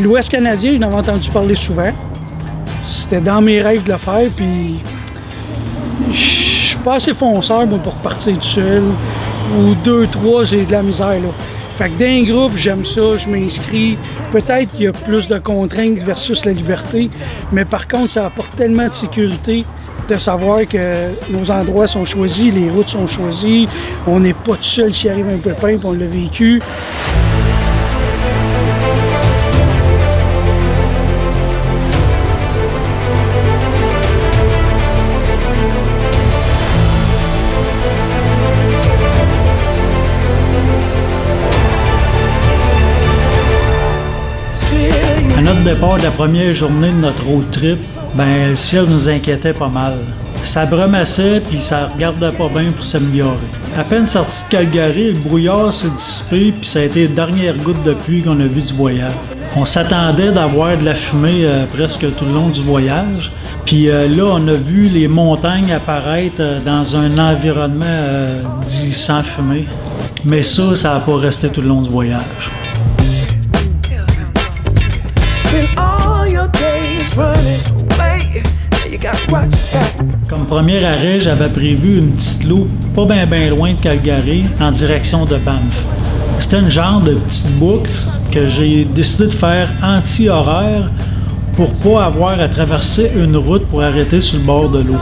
L'Ouest canadien, j'en avais entendu parler souvent. C'était dans mes rêves de le faire, puis je suis pas assez fonceur moi, pour partir tout seul. Ou 2, 3, j'ai de la misère. Là. Fait que d'un groupe, j'aime ça, je m'inscris. Peut-être qu'il y a plus de contraintes versus la liberté, mais par contre, ça apporte tellement de sécurité de savoir que nos endroits sont choisis, les routes sont choisies, on n'est pas tout seul s'il arrive un pépin, puis on l'a vécu. À notre départ de la première journée de notre road trip, le ciel nous inquiétait pas mal. Ça brumassait puis ça regardait pas bien pour s'améliorer. À peine sorti de Calgary, le brouillard s'est dissipé puis ça a été les dernières gouttes de pluie qu'on a vues du voyage. On s'attendait d'avoir de la fumée presque tout le long du voyage. Puis là, on a vu les montagnes apparaître dans un environnement dit sans fumée. Mais ça n'a pas resté tout le long du voyage. Comme premier arrêt, j'avais prévu une petite loupe pas bien loin de Calgary, en direction de Banff. C'était une genre de petite boucle que j'ai décidé de faire anti-horaire pour pas avoir à traverser une route pour arrêter sur le bord de l'eau.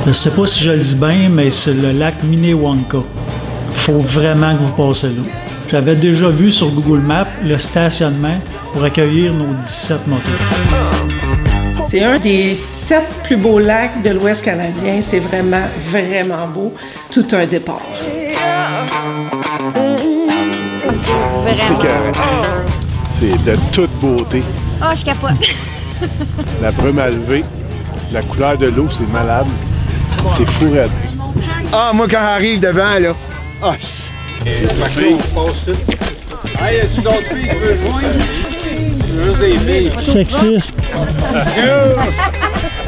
Je sais pas si je le dis bien, mais c'est le lac Minnewanka. Faut vraiment que vous passez là. J'avais déjà vu sur Google Maps le stationnement pour accueillir nos 17 motos. C'est un des 7 plus beaux lacs de l'Ouest canadien. C'est vraiment, vraiment beau. Tout un départ. C'est de toute beauté. Ah, je capote. La brume à lever, la couleur de l'eau, c'est malade. C'est fou raide. Ah, moi, quand j'arrive devant, là, Hey, as-tu d'autres filles qui veulent joindre? Juste des filles. Sexiste.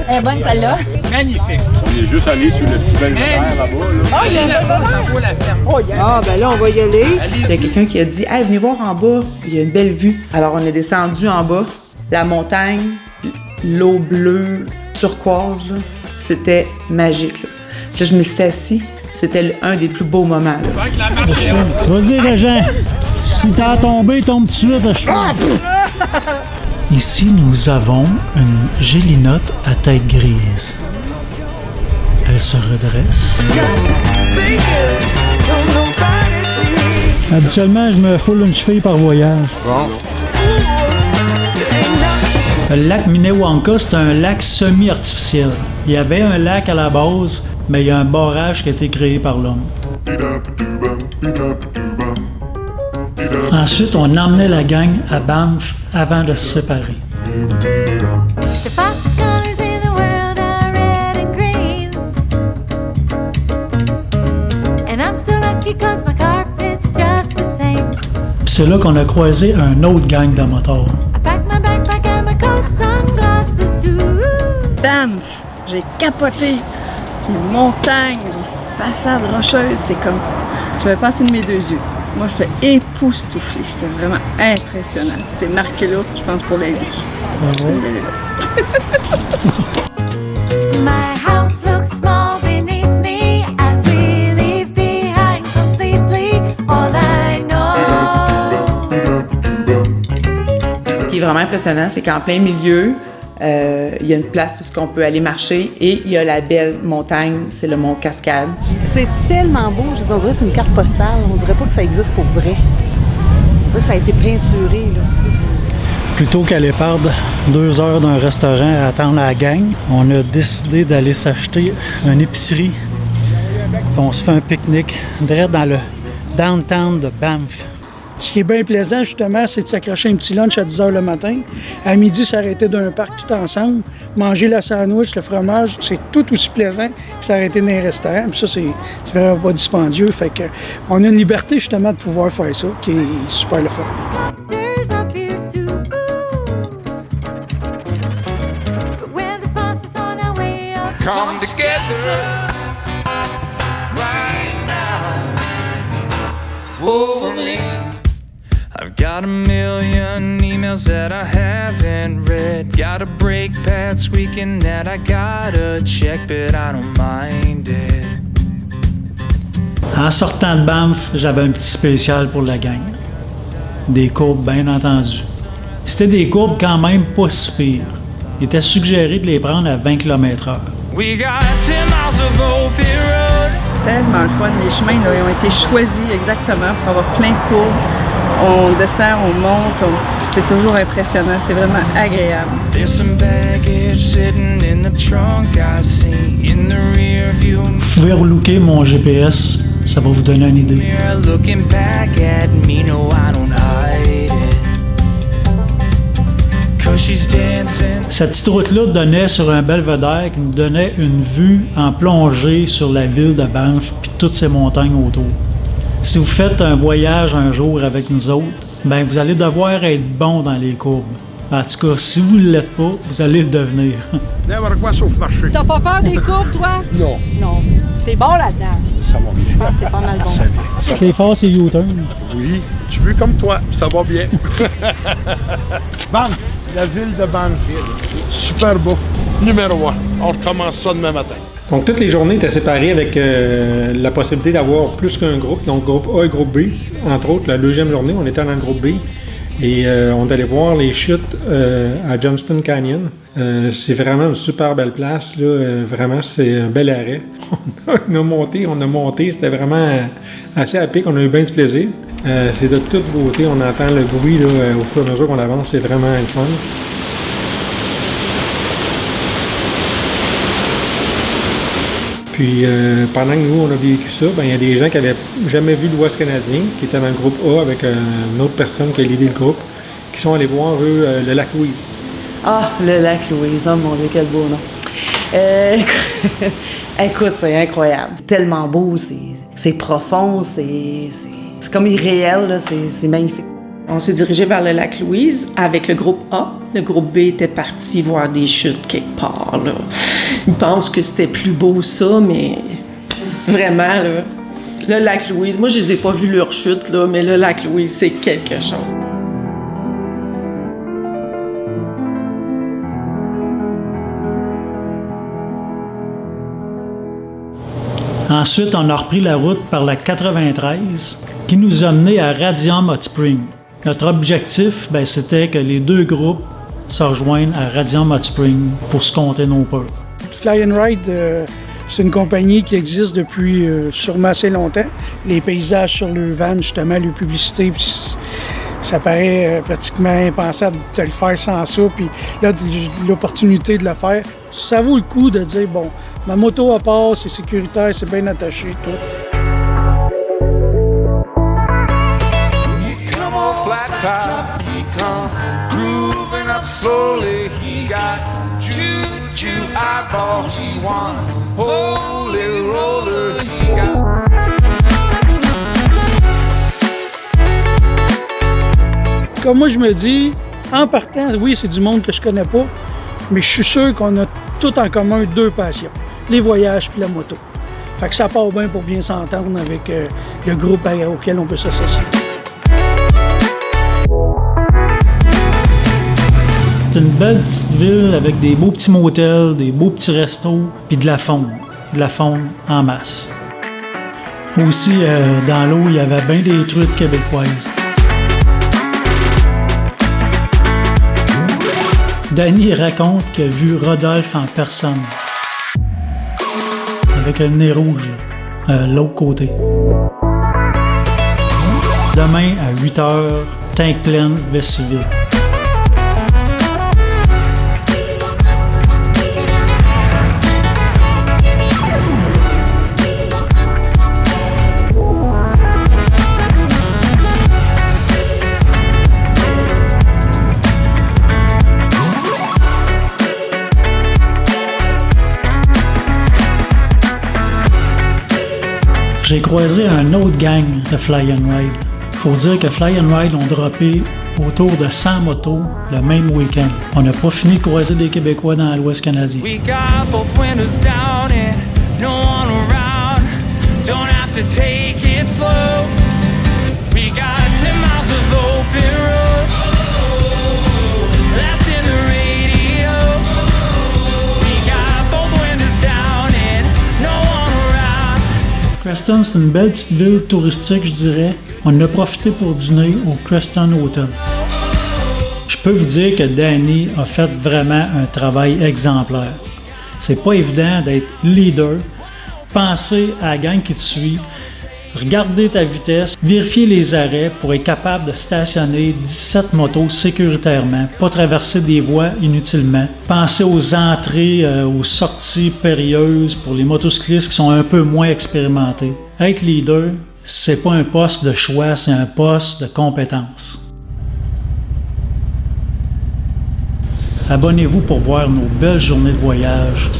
Elle est bonne, celle-là. Magnifique. On est juste allé sur le petit belvédère là-bas. Là. Il y en a pas, ça vaut la peine. Ah, ben là, on va y aller. Allez-y. Il y a quelqu'un qui a dit « Hey, venez voir en bas, il y a une belle vue. » Alors, on est descendu en bas. La montagne, l'eau bleue, turquoise, là, c'était magique. Là. Puis là, je me suis assis. C'était un des plus beaux moments. Là. Vas-y, Régent. Si t'as tombé, tombe tout de suite. Ici, nous avons une gélinotte à tête grise. Elle se redresse. Habituellement, je me foule une cheville par voyage. bon. Le lac Minnewanka, c'est un lac semi-artificiel. Il y avait un lac à la base, mais il y a un barrage qui a été créé par l'homme. Ensuite, on emmenait la gang à Banff avant de se séparer. The fastest colors in the world are red and green. And I'm so lucky 'cause my carpet's just the same. Puis c'est là qu'on a croisé un autre gang de motards. I pack my backpack and my coat, sunglasses too. Banff, j'ai capoté. Les montagnes, les façades rocheuses, c'est comme... J'avais passé de mes 2 yeux. Moi, j'étais époustouflée. C'était vraiment impressionnant. C'est marqué là, je pense, pour la vie. My house looks small beneath me as we leave behind completely all I know. Ce qui est vraiment impressionnant, c'est qu'en plein milieu, il y a une place où on peut aller marcher et il y a la belle montagne, c'est le mont Cascade. C'est tellement beau, je dirais que c'est une carte postale. On dirait pas que ça existe pour vrai. Ça a été peinturé, là. Plutôt qu'aller perdre 2 heures d'un restaurant à attendre la gang, on a décidé d'aller s'acheter une épicerie. Puis on se fait un pique-nique direct dans le downtown de Banff. Ce qui est bien plaisant, justement, c'est de s'accrocher un petit lunch à 10 h le matin. À midi, s'arrêter d'un parc tout ensemble, manger la sandwich, le fromage. C'est tout aussi plaisant que s'arrêter dans un restaurant. Puis ça, c'est vraiment pas dispendieux. Fait que on a une liberté, justement, de pouvoir faire ça, qui est super le fun. There's up here too. But we're the fastest on our way up. Come together. over me. I've got a million emails that I haven't read. Got a brake pad squeaking that I gotta check, but I don't mind it. En sortant de Banff, j'avais un petit spécial pour la gang. Des courbes, bien entendu. C'était des courbes quand même pas si pires. Il était suggéré de les prendre à 20 km/h. We got 10 miles of open road. Tellement le fun. Les chemins là, ils ont été choisis exactement pour avoir plein de courbes. On descend, on monte, c'est toujours impressionnant. C'est vraiment agréable. There's some baggage sitting in the trunk I see in the rear view. Vous pouvez relooker mon GPS, ça va vous donner une idée. Mirror looking back at me, no I don't hide it. 'Cause she's dancing. Cette petite route-là donnait sur un belvédère qui nous donnait une vue en plongée sur la ville de Banff puis toutes ces montagnes autour. Si vous faites un voyage un jour avec nous autres, ben vous allez devoir être bon dans les courbes. En tout cas, si vous ne l'êtes pas, vous allez le devenir. N'importe quoi sauf marcher. T'as pas peur des courbes, toi? Non, Non. T'es bon là-dedans. ça va bien. Je pense que t'es pas mal bon. Ça vient. Les phares, c'est U-turn. Oui, tu veux comme toi, ça va bien. Banff, la ville de Banff. Super beau. Numéro 1. On recommence ça demain matin. Donc, toutes les journées étaient séparées avec la possibilité d'avoir plus qu'un groupe, donc groupe A et groupe B. Entre autres, la deuxième journée, on était dans le groupe B et on est allé voir les chutes à Johnston Canyon. C'est vraiment une super belle place, là. Vraiment, c'est un bel arrêt. on a monté, c'était vraiment assez à pic, on a eu bien du plaisir. C'est de toute beauté, on entend le bruit là, au fur et à mesure qu'on avance, c'est vraiment le fun. Puis pendant que nous, on a vécu ça, ben, il y a des gens qui n'avaient jamais vu l'Ouest canadien, qui étaient dans le groupe A avec une autre personne qui a l'idée le groupe, qui sont allés voir, eux, le lac Louise. Ah, le lac Louise, oh mon Dieu, quel beau nom. Écoute, c'est incroyable. C'est tellement beau, c'est profond, c'est comme irréel, là, c'est magnifique. On s'est dirigé vers le lac Louise avec le groupe A. Le groupe B était parti voir des chutes quelque part, là. Ils pensent que c'était plus beau ça, mais vraiment, là, le lac Louise, moi je les ai pas vus leur chute, là, mais le lac Louise, c'est quelque chose. Ensuite, on a repris la route par la 93 qui nous a menés à Radium Hot Spring. Notre objectif, ben, c'était que les deux groupes se rejoignent à Radium Hot Spring pour se compter nos peurs. Fly and Ride, c'est une compagnie qui existe depuis sûrement assez longtemps. Les paysages sur le van, justement, les publicités, ça paraît pratiquement impensable de le faire sans ça. Puis là, l'opportunité de le faire, ça vaut le coup de dire, bon, ma moto à part, c'est sécuritaire, c'est bien attaché, tout. Top, he come grooving up slowly. He got choo-choo eyeballs. He one holy roller. He got. Comme moi, je me dis, en partant, oui, c'est du monde que je connais pas, mais je suis sûr qu'on a tout en commun deux passions, les voyages puis la moto. Fait que ça part bien pour bien s'entendre avec le groupe auquel on peut s'associer. C'est une belle petite ville avec des beaux petits motels, des beaux petits restos, puis de la faune en masse. Aussi, dans l'eau, il y avait bien des truites québécoises. Danny raconte qu'il a vu Rodolphe en personne, avec le nez rouge, l'autre côté. Demain, à 8h, tank pleine, veste civile. J'ai croisé un autre gang de Fly and Ride. Faut dire que Fly and Ride ont droppé autour de 100 motos le même week-end. On n'a pas fini de croiser des Québécois dans l'Ouest canadien. We got both windows down and no one around. Don't have to take it slow. We got 10 miles of open road. Last in the radio. We got both windows down and no one around. Creston, c'est une belle petite ville touristique, je dirais. On en a profité pour dîner au Creston Hotel. Je peux vous dire que Danny a fait vraiment un travail exemplaire. C'est pas évident d'être leader, penser à la gang qui te suit, regarder ta vitesse, vérifier les arrêts pour être capable de stationner 17 motos sécuritairement, pas traverser des voies inutilement, penser aux entrées, aux sorties périlleuses pour les motocyclistes qui sont un peu moins expérimentés. Être leader, c'est pas un poste de choix, c'est un poste de compétence. Abonnez-vous pour voir nos belles journées de voyage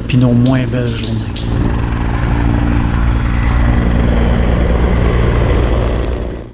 puis nos moins belles journées.